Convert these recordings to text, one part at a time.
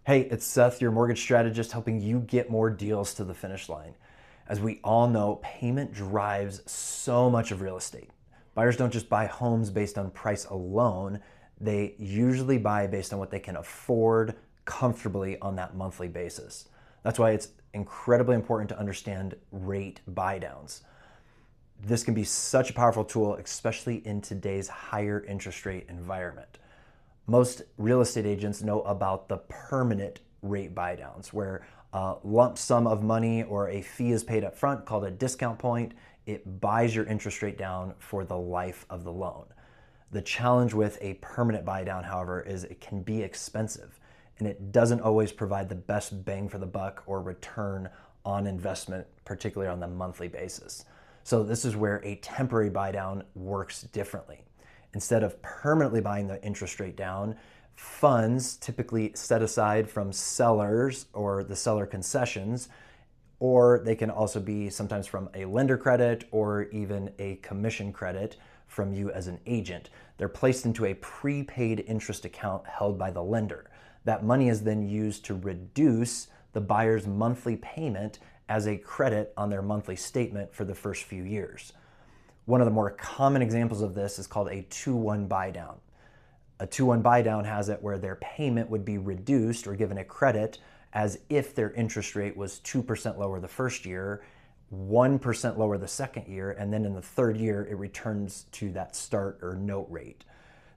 Hey, it's Seth, your mortgage strategist, helping you get more deals to the finish line. As we all know, payment drives so much of real estate. Buyers don't just buy homes based on price alone, they usually buy based on what they can afford comfortably on that monthly basis. That's why it's incredibly important to understand rate buydowns. This can be such a powerful tool, especially in today's higher interest rate environment. Most real estate agents know about the permanent rate buydowns, where a lump sum of money or a fee is paid up front called a discount point. It buys your interest rate down for the life of the loan. The challenge with a permanent buydown, however, is it can be expensive and it doesn't always provide the best bang for the buck or return on investment, particularly on the monthly basis. So this is where a temporary buydown works differently. Instead of permanently buying the interest rate down, funds typically set aside from sellers or the seller concessions, or they can also be sometimes from a lender credit or even a commission credit from you as an agent. They're placed into a prepaid interest account held by the lender. That money is then used to reduce the buyer's monthly payment as a credit on their monthly statement for the first few years. One of the more common examples of this is called a 2-1 buydown. A 2-1 buydown has it where their payment would be reduced or given a credit as if their interest rate was 2% lower the first year, 1% lower the second year, and then in the third year it returns to that start or note rate.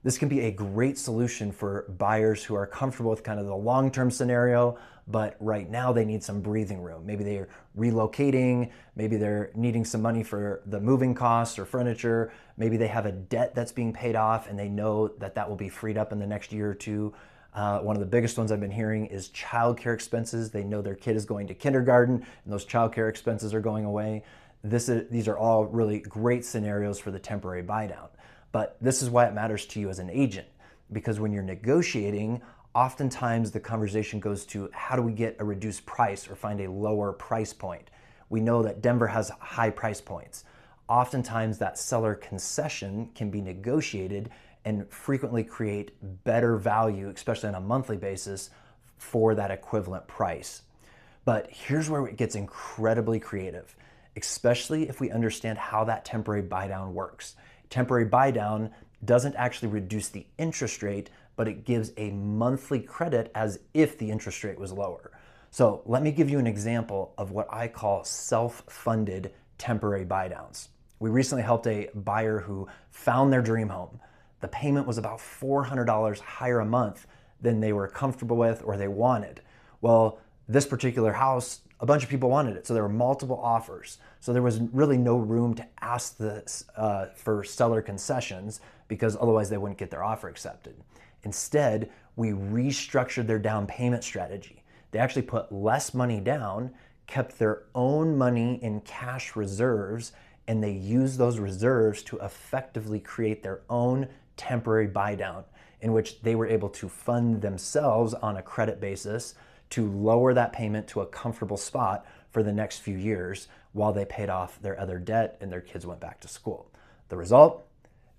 This can be a great solution for buyers who are comfortable with kind of the long-term scenario, but right now they need some breathing room. Maybe they're relocating, maybe they're needing some money for the moving costs or furniture, maybe they have a debt that's being paid off and they know that that will be freed up in the next year or two. One of the biggest ones I've been hearing is childcare expenses. They know their kid is going to kindergarten and those childcare expenses are going away. These are all really great scenarios for the temporary buydown. But this is why it matters to you as an agent, because when you're negotiating, oftentimes the conversation goes to how do we get a reduced price or find a lower price point. We know that Denver has high price points. Oftentimes that seller concession can be negotiated and frequently create better value, especially on a monthly basis, for that equivalent price. But here's where it gets incredibly creative, especially if we understand how that temporary buydown works. Temporary buydown doesn't actually reduce the interest rate, but it gives a monthly credit as if the interest rate was lower. So let me give you an example of what I call self-funded temporary buydowns. We recently helped a buyer who found their dream home. The payment was about $400 higher a month than they were comfortable with or they wanted. Well, this particular house, a bunch of people wanted it, so there were multiple offers. So there was really no room to ask for seller concessions because otherwise they wouldn't get their offer accepted. Instead, we restructured their down payment strategy. They actually put less money down, kept their own money in cash reserves, and they used those reserves to effectively create their own temporary buydown in which they were able to fund themselves on a credit basis to lower that payment to a comfortable spot for the next few years while they paid off their other debt and their kids went back to school. The result?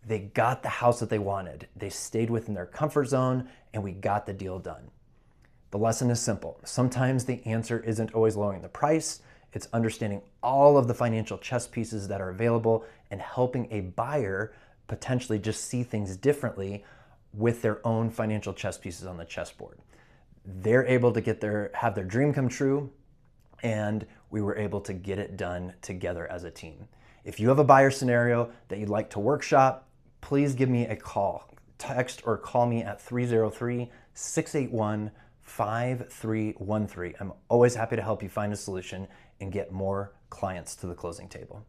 They got the house that they wanted. They stayed within their comfort zone and we got the deal done. The lesson is simple. Sometimes the answer isn't always lowering the price. It's understanding all of the financial chess pieces that are available and helping a buyer potentially just see things differently with their own financial chess pieces on the chessboard. They're able to have their dream come true, and we were able to get it done together as a team. If you have a buyer scenario that you'd like to workshop, please give me a call. Text or call me at 303-681-5313. I'm always happy to help you find a solution and get more clients to the closing table.